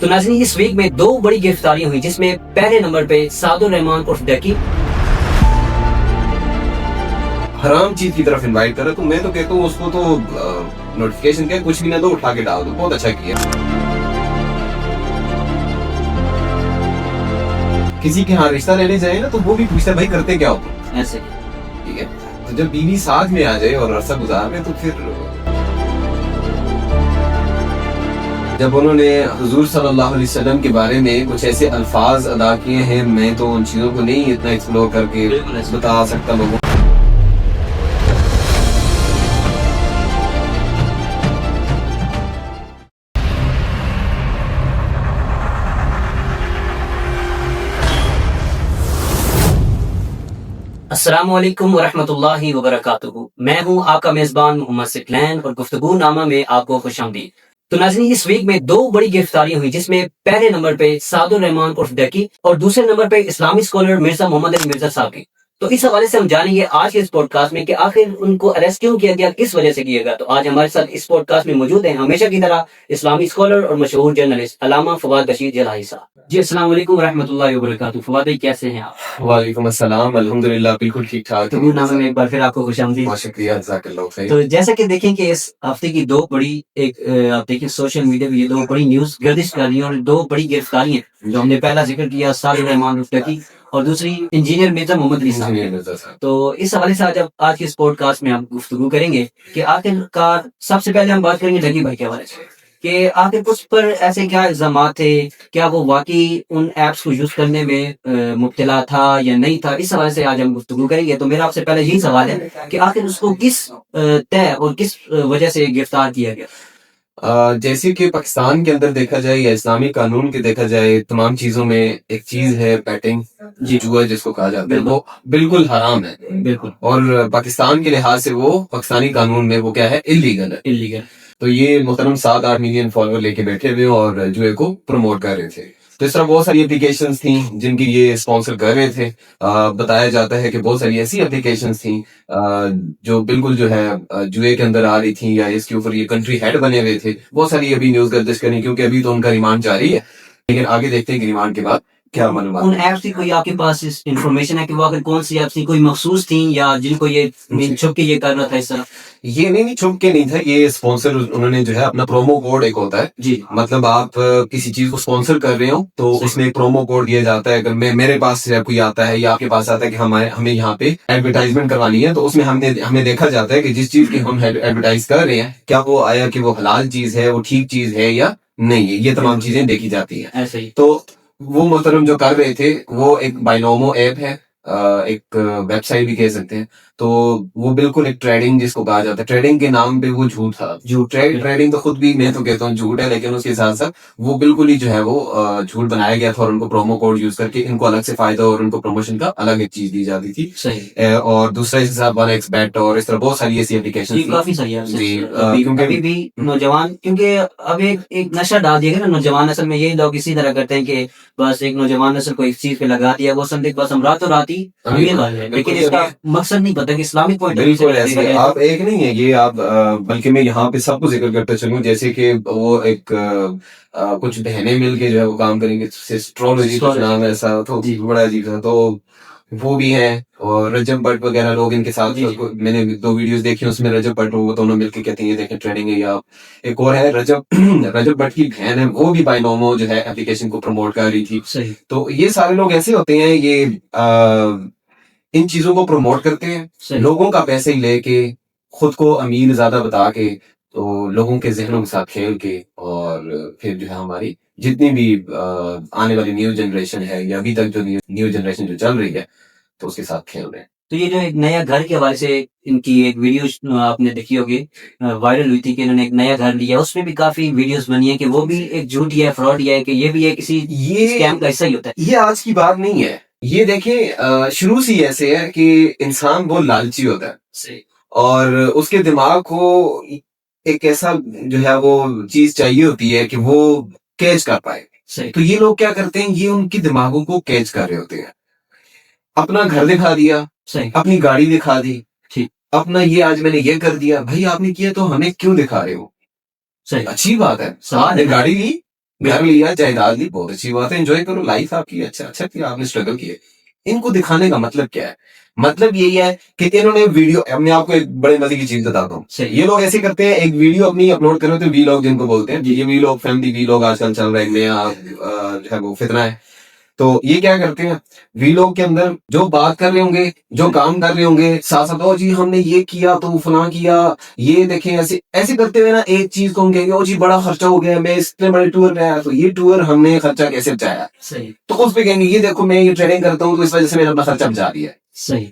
تو ناظرین اس ویک میں دو بڑی گرفتاریاں ہوئی جس میں پہلے نمبر پہ سعد الرحمان عرف ڈکی حرام چیز کی طرف انوائٹ کر رہا تو میں تو کہتا ہوں اس کو تو نوٹیفیکیشن کیا کچھ بھی نہ دو اٹھا کے ڈال دو. بہت اچھا کیا. کسی کے ہاں رشتہ لینے جائے نا تو وہ بھی پوچھتا ہے بھائی کرتے کیا ہو تم ایسے. ٹھیک ہے. تو جب بیوی ساتھ میں آ جائے اور عرصہ گزار میں تو پھر جب انہوں نے حضور صلی اللہ علیہ وسلم کے بارے میں کچھ ایسے الفاظ ادا کیے ہیں میں تو ان چیزوں کو نہیں اتنا ایکسپلور کر کے بتا سکتا لوگوں. السلام علیکم ورحمۃ اللہ وبرکاتہ. میں ہوں آپ کا میزبان محمد سکلین اور گفتگو نامہ میں آپ کو خوش آمدید. تو ناظرین اس ویک میں دو بڑی گرفتاریاں ہوئی جس میں پہلے نمبر پہ سعد الرحمان عرف ڈکی اور دوسرے نمبر پہ اسلامی اسکالر مرزا محمد علی مرزا صاحب کی. تو اس حوالے سے ہم جانیں گے آج کے اس پوڈ کاسٹ میں کہ آخر ان کو اریسٹ کیوں کیا گیا, کس وجہ سے کیا گیا. تو آج ہمارے ساتھ اس پوڈ کاسٹ میں موجود ہیں ہمیشہ کی طرح اسلامی اسکالر اور مشہور جرنلسٹ علامہ فواد رشید جلائی صاحب. جی السلام علیکم ورحمۃ اللہ وبرکاتہ. فواد بھائی کیسے ہیں آپ؟ وعلیکم السلام. الحمدللہ بالکل ٹھیک ٹھاک. تو نامے میں ایک بار پھر آپ کو خوش آمدید. بہت شکریہ. جزاک اللہ خیر. تو جیسا کہ دیکھیں کہ اس ہفتے کی دو بڑی آپ دیکھیں سوشل میڈیا پہ یہ دو بڑی نیوز گردش کر رہی ہیں اور دو بڑی گرفتاریاں جو ہم نے پہلا ذکر کیا سعد الرحمان عرف ڈکی اور دوسری انجینئر مرزا محمد علی صاحب. تو اس حوالے سے آج کے اس پوڈ کاسٹ میں ہم گفتگو کریں گے کہ آخر کار سب سے پہلے ہم بات کریں گے ڈکی بھائی کے حوالے سے کہ آخر کچھ پر ایسے کیا الزامات تھے, کیا وہ واقعی ان ایپس کو یوز کرنے میں مبتلا تھا یا نہیں تھا. اس حوالے سے آج ہم گفتگو کریں گے. تو میرا آپ سے پہلے یہی سوال ہے کہ آخر اس کو کس طے اور کس وجہ سے گرفتار کیا گیا. جیسے کہ پاکستان کے اندر دیکھا جائے یا اسلامی قانون کے دیکھا جائے تمام چیزوں میں ایک چیز ہے بیٹنگ, جوا جس کو کہا جاتا ہے, وہ بالکل حرام ہے. بالکل. اور پاکستان کے لحاظ سے وہ پاکستانی قانون میں وہ کیا ہے, انلیگل ہے. انلیگل. تو یہ محترم 7-8 ملین فالوور لے کے بیٹھے ہوئے اور جوئے کو پروموٹ کر رہے تھے. تو اس طرح بہت ساری اپلیکیشنز تھیں جن کی یہ اسپانسر کر رہے تھے. بتایا جاتا ہے کہ بہت ساری ایسی اپلیکیشنز تھیں جو بالکل جو ہے جوئے کے اندر آ رہی تھیں یا اس کے اوپر یہ کنٹری ہیڈ بنے ہوئے تھے. بہت ساری ابھی نیوز گردش کریں کیونکہ ابھی تو ان کا ریمانڈ جاری ہے, لیکن آگے دیکھتے ہیں کہ ریمانڈ کے بعد کیا معلومات. ان ایپس کی کوئی آپ کے پاس انفارمیشن ہے کہ وہ اگر کون سی ایپس تھیں, کوئی مخصوص تھیں یا جن کو یہ چھپ کے یہ کر رہا تھا اس طرح؟ یہ نہیں چھپ کے نہیں تھا, یہ اسپانسر انہوں نے جو ہے اپنا پرومو کوڈ ایک ہوتا ہے. جی. مطلب آپ کسی چیز کو اسپانسر کر رہے ہو تو اس میں ایک پرومو کوڈ دیا جاتا ہے. اگر میرے پاس کوئی آتا ہے یا آپ کے پاس آتا ہے کہ ہمیں یہاں پہ ایڈورٹائزمنٹ کروانی ہے تو اس میں ہمیں دیکھا جاتا ہے کہ جس چیز کی ہم ایڈورٹائز کر رہے ہیں کیا وہ آیا کہ وہ حلال چیز ہے, وہ ٹھیک چیز ہے یا نہیں ہے. یہ تمام چیزیں دیکھی جاتی ہیں. ایسے ہی. تو وہ محترم جو کر رہے تھے وہ ایک بائنومو ایپ ہے, ایک ویب سائٹ بھی کہہ سکتے ہیں. تو وہ بالکل ایک ٹریڈنگ جس کو کہا جاتا ہے, ٹریڈنگ کے نام پہ وہ جھوٹ تھا. ٹریڈنگ تو خود بھی میں تو کہتا ہوں جھوٹ ہے, لیکن اس کے ساتھ ساتھ وہ بالکل ہی جو ہے وہ جھوٹ بنایا گیا تھا اور ان کو پرومو کوڈ یوز کر کے ان کو الگ سے فائدہ اور ان کو پروموشن کا الگ ایک چیز دی جاتی تھی. صحیح. اور دوسرا اس کے ساتھ 1xbet اور اس طرح بہت ساری ایسی اپلیکیشن کافی صحیح ہے. ابھی بھی نوجوان کیونکہ اب ایک نشہ ڈال دیا گیا نا نوجوان نسل میں, یہی لوگ اسی طرح کرتے ہیں کہ بس ایک نوجوان نسل کو اس چیز پہ لگا دیا, وہ سمجھے بس ہم راتوں رات ہی لیکن اس کا مقصد نہیں پتا کہ اسلامک پوائنٹ. بالکل ایسے آپ ایک نہیں ہے یہ آپ, بلکہ میں یہاں پہ سب کو ذکر کرتا چلوں. جیسے کہ وہ ایک کچھ بہنیں مل کے جو ہے وہ کام کریں گے, اسٹرالوجی کچھ نام ایسا, تو بڑا عجیب تھا. تو وہ بھی ہیں اور رجب بٹ وغیرہ لوگ ان کے ساتھ. میں نے 2 ویڈیوز دیکھی اس میں رجب بٹ وہ دونوں مل کے کہتے ہیں یہ دیکھیں ٹریڈنگ ہے. یا ایک اور ہے رجب بٹ کی بہن ہے, وہ بھی بائنومو جو ہے اپلیکیشن کو پروموٹ کر رہی تھی. تو یہ سارے لوگ ایسے ہوتے ہیں, یہ ان چیزوں کو پروموٹ کرتے ہیں لوگوں کا پیسے لے کے, خود کو امیر زیادہ بتا کے, تو لوگوں کے ذہنوں کے ساتھ کھیل کے, اور پھر جو ہے ہماری جتنی بھی آنے والی نیو جنریشن ہے یا ابھی تک جو نیو جنریشن جو چل رہی ہے تو اس کے ساتھ کھیل رہے ہیں. تو یہ جو ایک نیا گھر کے حوالے سے ان کی ایک ویڈیو آپ نے دیکھی ہوگی وائرل ہوئی تھی کہ انہوں نے ایک نیا گھر لیا, اس میں بھی کافی ویڈیوز بنی ہیں کہ وہ بھی ایک جھوٹ ہے, فراڈ ہے, کہ یہ بھی ہے کسی اسکیم کا حصہ ہی ہوتا ہے. یہ آج کی بات نہیں ہے. یہ دیکھیں شروع سے ایسے ہے کہ انسان بہت لالچی ہوتا ہے اور اس کے دماغ کو ایک ایسا جو ہے وہ چیز چاہیے ہوتی ہے کہ وہ کیچ کر پائے. تو یہ لوگ کیا کرتے ہیں, یہ ان کی دماغوں کو کیچ کر رہے ہوتے ہیں. اپنا گھر دکھا دیا, اپنی گاڑی دکھا دی, اپنا یہ آج میں نے یہ کر دیا. بھائی آپ نے کیا تو ہمیں کیوں دکھا رہے ہو؟ اچھی بات ہے, آپ نے گاڑی لی, گھر لیا, جائیداد لی, بہت اچھی بات ہے, انجوائے کرو لائف آپ کی, اچھا اچھا کیا آپ نے اسٹرگل کیے. ان کو دکھانے کا مطلب کیا ہے؟ مطلب یہی ہے کہ انہوں نے ویڈیو, میں آپ کو ایک بڑے مزے کی چیز بتاتا ہوں. یہ لوگ ایسے کرتے ہیں, ایک ویڈیو اپنی اپلوڈ کرے ہوتے ہیں, وی لاگ جن کو بولتے ہیں, یہ وی لاگ, فیملی وی لاگ آج کل چل رہا ہے, نیا جو ہے وہ فتنہ ہے. تو یہ کیا کرتے ہیں, وی لوگ کے اندر جو بات کر رہے ہوں گے, جو کام کر رہے ہوں گے, ساتھ ساتھ او جی ہم نے یہ کیا تو فلاں کیا, یہ دیکھیں, ایسے ایسے کرتے ہوئے نا ایک چیز کو ہم کہیں گے او جی بڑا خرچہ ہو گیا, میں اتنے بڑے ٹور پہ آیا, تو یہ ٹور ہم نے خرچہ کیسے بچایا, تو اس پہ کہیں گے یہ دیکھو میں یہ ٹریڈنگ کرتا ہوں تو اس وجہ سے میرا اپنا خرچہ بچا دیا ہے.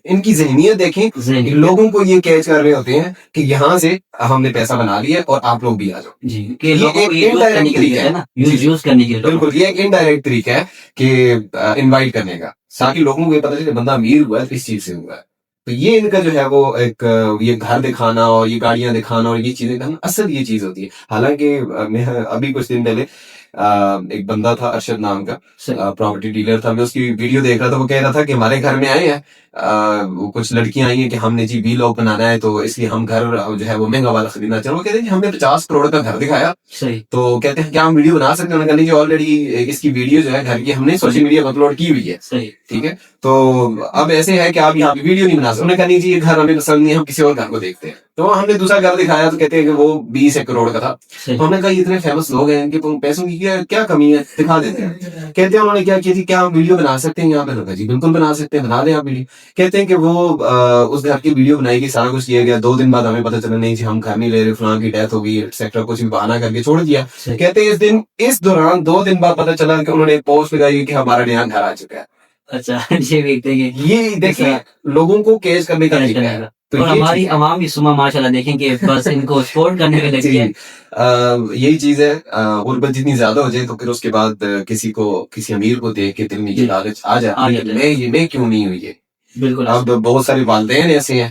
ان کی ذہنیت دیکھیں, لوگوں کو یہ کیچ کر رہے ہوتے ہیں کہ یہاں سے ہم نے پیسہ بنا لیا اور آپ لوگ بھی آ جاؤ. یہ ایک انڈائریکٹ طریقہ ہے, بالکل یہ ایک انڈائریکٹ طریقہ ہے کہ انوائٹ کرنے کا, تاکہ لوگوں کو یہ پتا چلے بندہ امیر ہوا ہے کس چیز سے ہوا ہے. تو یہ ان کا جو ہے وہ ایک یہ گھر دکھانا اور یہ گاڑیاں دکھانا اور یہ چیزیں دکھانا, اصل یہ چیز ہوتی ہے. حالانکہ میں ابھی کچھ دن پہلے ایک بندہ تھا ارشد نام کا, پراپرٹی ڈیلر تھا, میں اس کی ویڈیو دیکھ رہا تھا, وہ کہہ رہا تھا کہ ہمارے گھر میں آئے ہیں کچھ لڑکیاں آئی ہیں کہ ہم نے جی وی لاگ بنانا ہے, تو اس لیے ہم گھر جو ہے وہ مہنگا والا خریدنا چاہتے ہیں. وہ کہتے ہیں کہ ہم نے 50 کروڑ کا گھر دکھایا, تو کہتے ہیں کیا ہم ویڈیو بنا سکتے ہیں؟ انہوں نے کہا نہیں, آلریڈی اس کی ویڈیو جو ہے گھر کی ہم نے سوشل میڈیا پر اپلوڈ کی ہوئی ہے, ٹھیک ہے, تو اب ایسے ہے کہ آپ یہاں پہ ویڈیو نہیں بنا سکتے. انہوں نے کہا نہیں جی یہ گھر ہمیں پسند نہیں ہے, ہم کسی اور گھر کو دیکھتے ہیں. تو ہم نے دوسرا گھر دکھایا تو کہتے ہیں کہ وہ 20 کروڑ کا تھا. تو ہم نے کہا یہ اتنے فیمس لوگ ہیں کہ پیسوں کی کیا کمی ہے, دکھا دیتے ہیں. کہتے ہیں انہوں نے کیا تھی, کیا ہم ویڈیو بنا سکتے ہیں یہاں پہ؟ جی بالکل بنا سکتے ہیں, بنا دیں آپ ویڈیو. کہتے ہیں کہ وہ اس گھر کی ویڈیو بنائی گی, سارا کچھ کیا گیا, 2 دن بعد ہمیں پتہ چلا نہیں جی ہم گھر نہیں لے رہے, فلاں کی ڈیتھ ہو گئی ایٹسیکٹرا, کچھ بھی بہانہ کر کے چھوڑ دیا. کہتے ہیں اس دوران 2 دن بعد پتہ چلا کہ انہوں نے پوسٹ لگائی کہ ہمارا نیا گھر آ چکا ہے. اچھا یہ دیکھیں لوگوں کو کیچ کرنے کا طریقہ ہے. تو ہماری عوام بھی صبح ماشاءاللہ دیکھیں کہ بس ان کو سپورٹ کرنے میں لگی ہے. یہی چیز ہے, غربت جتنی زیادہ ہو جائے تو پھر اس کے بعد کسی امیر کو دیکھ کے دل میں یہ لالچ آ جاتی ہے کہ میں کیوں نہیں ہوئی ہے. بالکل. اب بہت سارے والدین ایسے ہیں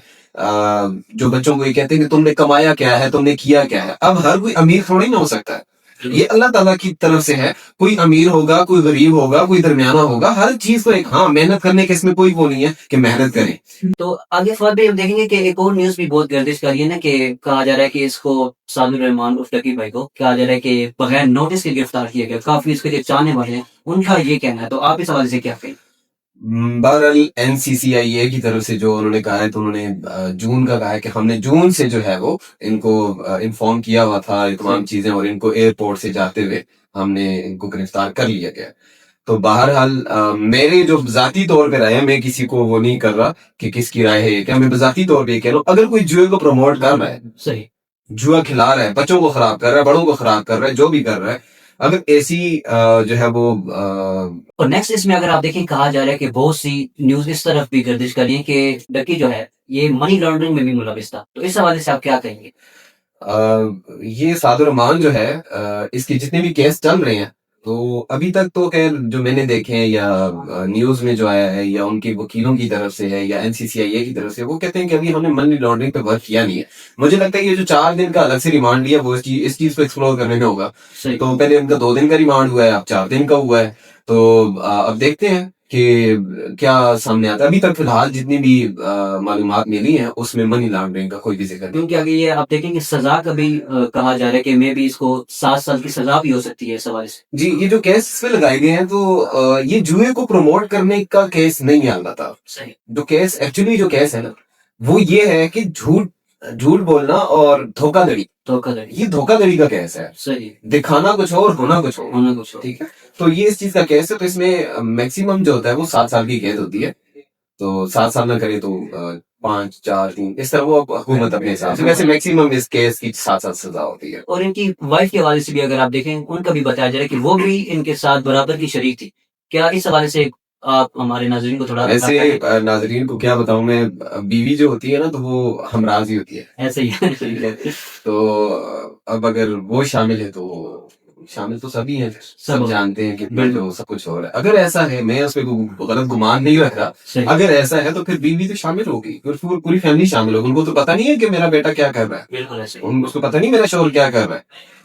جو بچوں کو یہ کہتے ہیں کہ تم نے کمایا کیا ہے, تم نے کیا کیا ہے. اب ہر کوئی امیر تھوڑی نہ ہو سکتا ہے, یہ اللہ تعالیٰ کی طرف سے ہے. کوئی امیر ہوگا, کوئی غریب ہوگا, کوئی درمیانہ ہوگا, ہر چیز کو ایک محنت کرنے کے اس میں کوئی وہ نہیں ہے کہ محنت کریں. تو آگے فواد بھائی ہم دیکھیں گے کہ ایک اور نیوز بھی بہت گردش کر رہی ہے نا, کہ کہا جا رہا ہے کہ اس کو سعد الرحمان ٹکی بھائی کو کہا جا رہا ہے کہ بغیر نوٹس کے گرفتار کیا گیا. کافی اس کے لیے چاہنے والے ہیں, ان کا یہ کہنا ہے, تو آپ اس حوالے سے کیا کہیں؟ بہرحال NCCIA کی طرف سے جو انہوں نے کہا ہے, تو انہوں نے جون کا کہا ہے کہ ہم نے جون سے جو ہے وہ ان کو انفارم کیا ہوا تھا تمام چیزیں, اور ان کو ایئرپورٹ سے جاتے ہوئے ہم نے ان کو گرفتار کر لیا گیا. تو بہرحال میرے جو ذاتی طور پہ رائے ہے, میں کسی کو وہ نہیں کر رہا کہ کس کی رائے ہے, کیا میں ذاتی طور پہ یہ کہہ رہا ہوں, اگر کوئی جوئے کو پروموٹ کر رہا ہے, صحیح جوا کھلا رہا ہے, بچوں کو خراب کر رہا ہے, بڑوں کو خراب کر رہا ہے, جو بھی کر رہا ہے, اگر ایسی جو ہے وہ اور نیکسٹ اس میں اگر آپ دیکھیں کہا جا رہا ہے کہ بہت سی نیوز اس طرف بھی گردش کر رہی ہیں کہ ڈکی جو ہے یہ منی لانڈرنگ میں بھی ملوث تھا, تو اس حوالے سے آپ کیا کہیں گے؟ یہ سعد الرحمان جو ہے اس کے جتنے بھی کیس چل رہے ہیں, تو ابھی تک تو خیر جو میں نے دیکھے ہیں یا نیوز میں جو آیا ہے یا ان کے وکیلوں کی طرف سے ہے یا NCCIA کی طرف سے, وہ کہتے ہیں کہ ابھی ہم نے منی لانڈرنگ پہ ورک کیا نہیں ہے. مجھے لگتا ہے کہ یہ جو 4 دن کا الگ سے ریمانڈ لیا وہ اس چیز کو ایکسپلور کرنے میں ہوگا. تو پہلے ان کا 2 دن کا ریمانڈ ہوا ہے, اب 4 دن کا ہوا ہے, تو اب دیکھتے ہیں کہ کیا سامنے آتا ہے. ابھی تک فی الحال جتنی بھی معلومات ملی ہیں اس میں منی لانڈرنگ کا کوئی بھی ذکر نہیں. کیونکہ اگر یہ آپ دیکھیں کہ سزا کا بھی کہا جا رہا ہے کہ میں بھی اس کو 7 سال کی سزا بھی ہو سکتی ہے اس حوالے سے. جی یہ جو کیس اس پہ لگائے گئے ہیں تو یہ جوئے کو پروموٹ کرنے کا کیس نہیں ہے البتہ. جو کیس ایکچولی جو کیس ہے نا وہ یہ ہے کہ جھوٹ بولنا اور دھوکہ دڑی, یہ دھوکہ دڑی کا کیس ہے. صحیح, دکھانا کچھ اور ہونا کچھ اور, ٹھیک ہے. تو یہ اس چیز کا کیس ہے, تو اس میں میکسیمم جو ہوتا ہے وہ 7 سال کی قید ہوتی ہے. تو 7 سال نہ کرے تو 5 4 3 اس طرح وہ حکومت اپنے حساب سے, ویسے میکسیمم اس کیس کی 7 سال سزا ہوتی ہے. اور ان کی وائف کے حوالے سے بھی اگر آپ دیکھیں ان کا بھی بتایا جا رہا ہے کہ وہ بھی ان کے ساتھ برابر کی شریک تھی. کیا اس حوالے سے آپ ہمارے ناظرین کو تھوڑا ایسے ناظرین کو کیا بتاؤں میں, بیوی جو ہوتی ہے نا تو وہ ہمراز ہی ہوتی ہے, ایسے ہی. تو اب اگر وہ شامل ہے تو شامل تو سبھی ہیں, سب جانتے ہیں کہ جو سب کچھ ہو رہا ہے. اگر ایسا ہے, میں اس پہ غلط گمان نہیں رکھ رہا, اگر ایسا ہے تو پھر بیوی تو شامل ہوگی, پھر پوری فیملی شامل ہوگی. ان کو تو پتہ نہیں ہے کہ میرا بیٹا کیا کر رہا ہے, ان کو پتہ نہیں میرا شوہر کیا کر رہا ہے.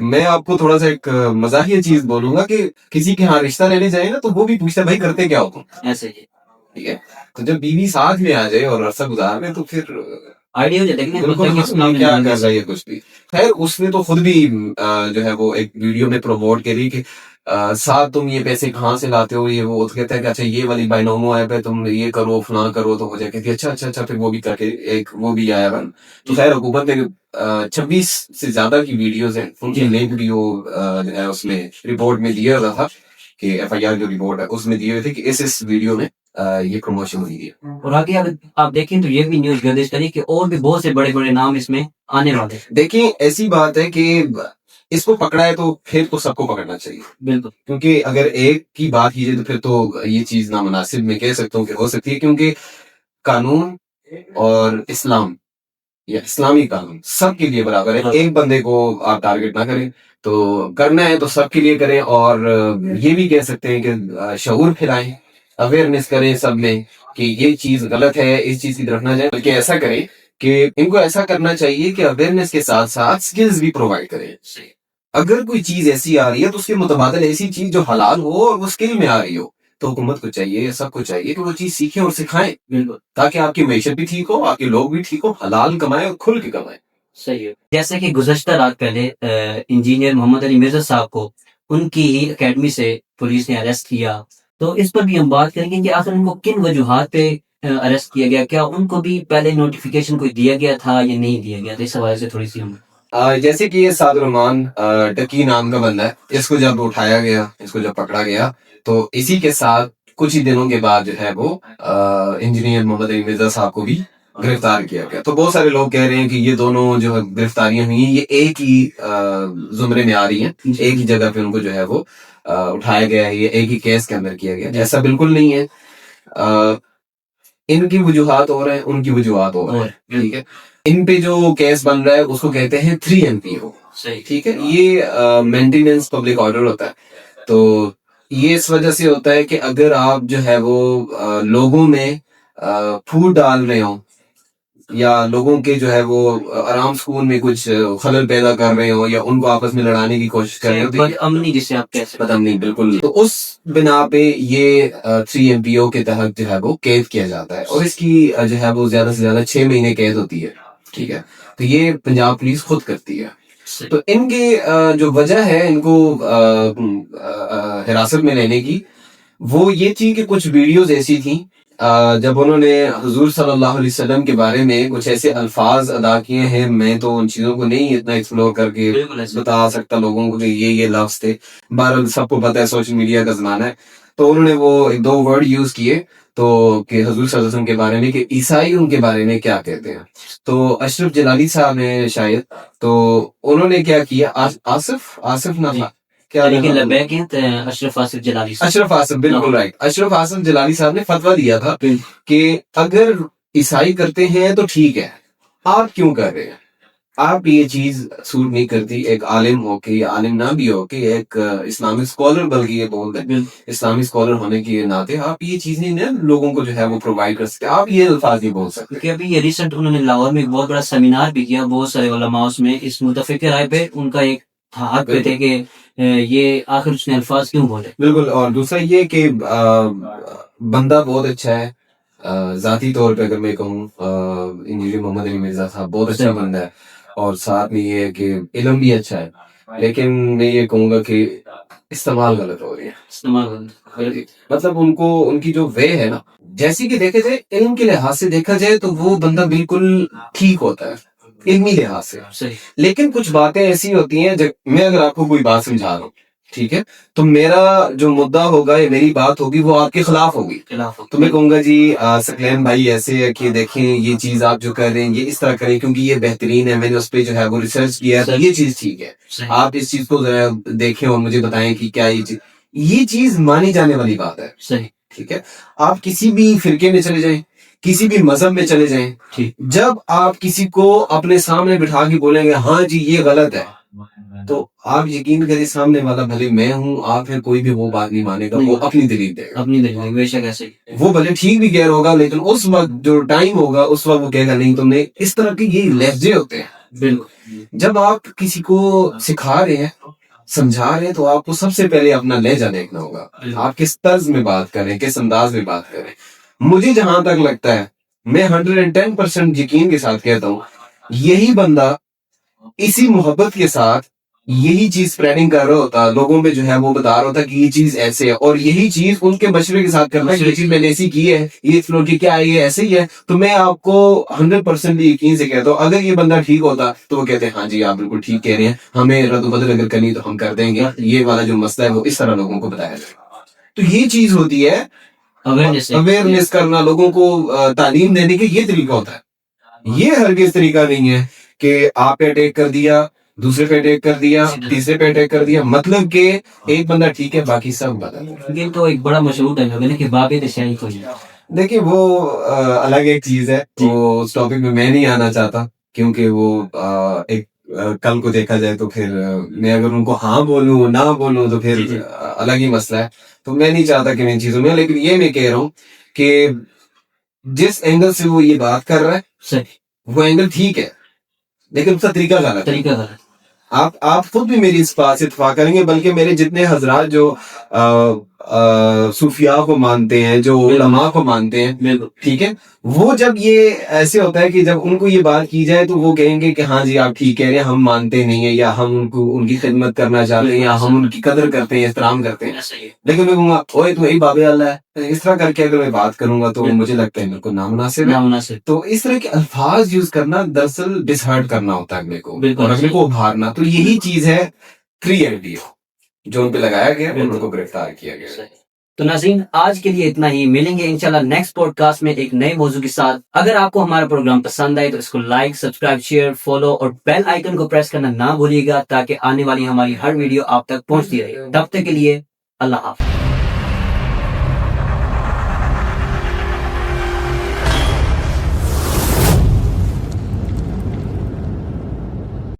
میں آپ کو تھوڑا سا ایک مزاحیہ چیز بولوں گا کہ کسی کے ہاں رشتہ لینے جائے نا تو وہ بھی پوچھتا ہے بھائی کرتے کیا ہو تم, ایسے ہی, ٹھیک ہے. تو جب بیوی ساتھ میں آ جائے اور عرصہ گزار میں تو پھر آئیڈیا ہو جاتا ہے کہ بالکل کیا کر رہا ہے کچھ بھی. خیر اس نے تو خود بھی جو ہے وہ ایک ویڈیو میں پروموٹ کری کہ ساتھ تم یہ پیسے کہاں سے لاتے ہو, یہ وہ کہتا ہے کہ اچھا یہ والی بائنومو ایپ ہے, تم یہ کرو فلاں کرو تو ہو جائے. کہتی ہے اچھا پھر وہ بھی کر کے ایک وہ بھی آیا بن. تو خیر حکومت نے 26 سے زیادہ کی ویڈیوز ہیں, ان کی لنک بھی وہ جو ہے اس میں رپورٹ میں دیا ہوا تھا کہ ایف آئی آر جو رپورٹ ہے اس میں دیے ہوئے تھے کہ اس ویڈیو میں یہ پروموشن ہوئی ہے. اور آگے اگر آپ دیکھیں تو یہ بھی نیوز گردش کری کہ اور بھی بہت سے بڑے بڑے نام اس میں آنے والے ہیں. دیکھیں ایسی بات ہے کہ اس کو پکڑا ہے تو پھر تو سب کو پکڑنا چاہیے. بالکل, کیونکہ اگر ایک کی بات کی جائے تو پھر تو یہ چیز نامناسب میں کہہ سکتا ہوں کہ ہو سکتی ہے, کیونکہ قانون اور اسلام یا اسلامی قانون سب کے لیے برابر ہے. ایک بندے کو آپ ٹارگٹ نہ کریں, تو کرنا ہے تو سب کے لیے کریں. اور یہ بھی کہہ سکتے ہیں کہ شعور پھیلائیں, اویئرنیس کریں سب میں کہ یہ چیز غلط ہے, اس چیز کی طرف نہ جائیں, بلکہ ایسا کریں کہ ان کو ایسا کرنا چاہیے کہ اویئرنیس کے ساتھ ساتھ سکلز بھی پرووائڈ کریں. اگر کوئی چیز ایسی آ رہی ہے تو اس کے متبادل ایسی چیز جو حلال ہو اور وہ اسکل میں آ رہی ہو, تو حکومت کو چاہیے, سب کو چاہیے کہ وہ چیز سیکھیں اور سکھائیں. بالکل, تاکہ آپ کی معیشت بھی ٹھیک ہو, آپ کے لوگ بھی ٹھیک ہو, حلال کمائیں اور کھل کے کمائیں. صحیح ہے. جیسے کہ گزشتہ رات پہلے انجینئر محمد علی مرزا صاحب کو ان کی ہی اکیڈمی سے پولیس نے اریسٹ کیا, تو اس پر بھی ہم بات کریں گے کہ آخر ان کو کن وجوہات پہ اریسٹ کیا گیا. کیا ان کو بھی پہلے نوٹیفیکیشن کوئی دیا گیا تھا یا نہیں دیا گیا تھا؟ اس حوالے سے تھوڑی سی ہم جیسے کہ یہ سعد الرحمان ٹکی نام کا بندہ ہے, اس کو جب اٹھایا گیا, اس کو جب پکڑا گیا, تو اسی کے ساتھ کچھ ہی دنوں کے بعد جو ہے وہ انجینئر محمد علی مرزا صاحب کو بھی گرفتار کیا گیا. تو بہت سارے لوگ کہہ رہے ہیں کہ یہ دونوں جو ہے گرفتاریاں ہوئی ہیں یہ ایک ہی زمرے میں آ رہی ہیں, ایک ہی جگہ پہ ان کو جو ہے وہ اٹھایا گیا ہے, یہ ایک ہی کیس کے اندر کیا گیا. ایسا بالکل نہیں ہے, ان کی وجوہات اور ہیں, ان کی وجوہات اور ہیں. ٹھیک ہے, ان پہ جو کیس بن رہا ہے اس کو کہتے ہیں 3 MPO. ٹھیک ہے, یہ مینٹیننس پبلک آرڈر ہوتا ہے. تو یہ اس وجہ سے ہوتا ہے کہ اگر آپ جو ہے وہ لوگوں میں پھوٹ ڈال رہے ہوں یا لوگوں کے جو ہے وہ آرام سکون میں کچھ خلل پیدا کر رہے ہوں یا ان کو آپس میں لڑانے کی کوشش کر رہے ہوں, بد امنی جسے آپ کہہ سکتے ہیں, بد امنی بالکل, تو اس بنا پہ یہ 3 MPO کے تحت جو ہے وہ قید کیا جاتا ہے. اور اس کی جو ہے وہ زیادہ سے زیادہ 6 مہینے قید ہوتی ہے. ٹھیک ہے, تو یہ پنجاب پولیس خود کرتی ہے. تو ان کی جو وجہ ہے ان کو حراست میں لینے کی, وہ یہ تھی کہ کچھ ویڈیوز ایسی تھیں جب انہوں نے حضور صلی اللہ علیہ وسلم کے بارے میں کچھ ایسے الفاظ ادا کیے ہیں. میں تو ان چیزوں کو نہیں اتنا ایکسپلور کر کے بتا سکتا لوگوں کو کہ یہ لفظ تھے. بہرحال سب کو پتہ ہے سوشل میڈیا کا زمانہ ہے. تو انہوں نے وہ 2 ورڈ یوز کیے تو کہ حضور صلی اللہ علیہ وسلم کے بارے میں کہ عیسائی ان کے بارے میں کیا کہتے ہیں. تو اشرف جلالی صاحب نے شاید, تو انہوں نے کیا کیا, آصف نہ تھا کیا, اشرف آصف جلالی, اشرف آصف, بالکل رائٹ, اشرف آصف جلالی صاحب نے فتویٰ دیا تھا کہ اگر عیسائی کرتے ہیں تو ٹھیک ہے, آپ کیوں کر رہے ہیں, آپ یہ چیز سوٹ نہیں کرتی. ایک عالم ہو کے یا عالم نہ بھی ہو کہ ایک اسلامک اسکالر, بلکہ یہ بولتے ہیں اسلامک اسکالر ہونے کے ناطے آپ یہ چیز نہیں لوگوں کو جو ہے وہ پرووائڈ کر سکتے, آپ یہ الفاظ نہیں بول سکتے. کیونکہ ابھی یہ ریسنٹ انہوں نے لاہور میں ایک بہت بڑا سیمینار بھی کیا, بہت سارے علماء اس میں اس متفق رائے پہ ان کا ایک حق پہ تھے کہ یہ آخر اس نے الفاظ کیوں بولے. بالکل, اور دوسرا یہ کہ بندہ بہت اچھا ہے, ذاتی طور پہ اگر میں کہوں انجینئر محمد علی مرزا صاحب بہت اچھا بندہ ہے, اور ساتھ میں یہ ہے کہ علم بھی اچھا ہے, لیکن میں یہ کہوں گا کہ استعمال غلط ہو رہی ہے. مطلب ان کی جو وے ہے نا, جیسی کہ دیکھا جائے علم کے لحاظ سے دیکھا جائے تو وہ بندہ بالکل ٹھیک ہوتا ہے علمی لحاظ سے, لیکن کچھ باتیں ایسی ہوتی ہیں میں اگر آپ کو کوئی بات سمجھا رہا ہوں, ٹھیک ہے, تو میرا جو مدعا ہوگا یا میری بات ہوگی وہ آپ کے خلاف ہوگی. تو میں کہوں گا جی سکلین بھائی ایسے ہے کہ دیکھیں یہ چیز آپ جو کر رہے ہیں یہ اس طرح کریں کیونکہ یہ بہترین ہے, میں نے اس پہ جو ہے وہ ریسرچ کیا ہے, تو یہ چیز ٹھیک ہے, آپ اس چیز کو ذرا دیکھیں اور مجھے بتائیں کہ کیا یہ چیز مانی جانے والی بات ہے. صحیح, ٹھیک ہے, آپ کسی بھی فرقے میں چلے جائیں, کسی بھی مذہب میں چلے جائیں, جب آپ کسی کو اپنے سامنے بٹھا کے بولیں گے ہاں جی یہ غلط ہے, تو آپ یقین کریں سامنے والا بھلے میں ہوں آپ پھر کوئی بھی وہ بات نہیں مانے گا, وہ اپنی دلیل دے گا, اپنی دلیل بے شک ایسے وہ بھلے ٹھیک بھی کہہ رہا ہوگا, لیکن اس وقت جو ٹائم ہوگا اس وقت وہ کہے گا نہیں تم نے اس طرح کے یہ لہجے ہوتے ہیں. بالکل, جب آپ کسی کو سکھا رہے ہیں سمجھا رہے ہیں تو آپ کو سب سے پہلے اپنا لہجہ دیکھنا ہوگا, آپ کس طرز میں بات کریں, کس انداز میں بات کریں. مجھے جہاں تک لگتا ہے میں 110% یقین کے ساتھ کہتا ہوں یہی بندہ اسی محبت کے ساتھ یہی چیز اسپریڈنگ کر رہا ہوتا, لوگوں میں جو ہے وہ بتا رہا ہوتا کہ یہ چیز ایسے ہے, اور یہی چیز ان کے مشورے کے ساتھ کرنا ہے, یہ چیز میں نے ایسی کی ہے, یہ فلور کی کیا ہے, یہ ایسے ہی ہے, تو میں آپ کو 100% یقین سے کہتا ہوں اگر یہ بندہ ٹھیک ہوتا تو وہ کہتے ہیں ہاں جی آپ بالکل ٹھیک کہہ رہے ہیں, ہمیں رد و بدل اگر کرنی تو ہم کر دیں گے, یہ والا جو مسئلہ ہے وہ اس طرح لوگوں کو بتایا جائے. تو یہ چیز ہوتی ہے اویئرنیس کرنا, لوگوں کو تعلیم دینے کا یہ طریقہ ہوتا ہے. یہ ہرگز طریقہ نہیں ہے کہ آپ پہ اٹیک کر دیا, دوسرے پہ اٹیک کر دیا, تیسرے پہ اٹیک کر دیا, مطلب کہ ایک بندہ ٹھیک ہے باقی سب بدل. یہ تو ایک بڑا مشہور ڈائلاگ ہے نا کہ بابے نشائی کو ہی. دیکھیے وہ الگ ایک چیز ہے, وہ اس ٹاپک میں نہیں آنا چاہتا کیونکہ وہ ایک کل کو دیکھا جائے تو پھر میں اگر ان کو ہاں بولوں نہ بولوں تو پھر الگ ہی مسئلہ ہے, تو میں نہیں چاہتا کہ ان چیزوں میں, لیکن یہ میں کہہ رہا ہوں کہ جس اینگل سے وہ یہ بات کر رہا ہے وہ اینگل ٹھیک ہے, لیکن اس کا طریقہ غلط ہے. آپ خود بھی میری اس بات سے اتفاق کریں گے, بلکہ میرے جتنے حضرات جو صوفیاء کو مانتے ہیں, جو علماء کو مانتے ہیں, ٹھیک ہے, وہ جب یہ ایسے ہوتا ہے کہ جب ان کو یہ بات کی جائے تو وہ کہیں گے کہ ہاں جی آپ ٹھیک کہہ رہے ہیں, ہم مانتے نہیں ہیں, یا ہم ان کو ان کی خدمت کرنا چاہتے ہیں, یا ہم ان کی قدر کرتے ہیں, احترام کرتے ہیں. لیکن میں کہوں گا اوے تو وہی بابے اللہ ہے, اس طرح کر کے اگر میں بات کروں گا تو مجھے لگتا ہے میرے کو نامناسب ہے. تو اس طرح کے الفاظ یوز کرنا دراصل ڈس ہرٹ کرنا ہوتا ہے اگلے کو, اور اگلے کو ابھارنا. تو یہی چیز ہے 3LDO جو ان پہ لگایا گیا, ان کو گرفتار کیا گیا. تو ناظرین آج کے لیے اتنا ہی, ملیں گے انشاءاللہ نیکسٹ پوڈ کاسٹ میں ایک نئے موضوع کے ساتھ. اگر آپ کو ہمارا پروگرام پسند آئے تو اس کو لائک, سبسکرائب, شیئر, فالو اور بیل آئیکن کو پریس کرنا نہ بھولیے گا, تاکہ آنے والی ہماری ہر ویڈیو آپ تک پہنچتی رہے. تب تک کے لیے اللہ حافظ.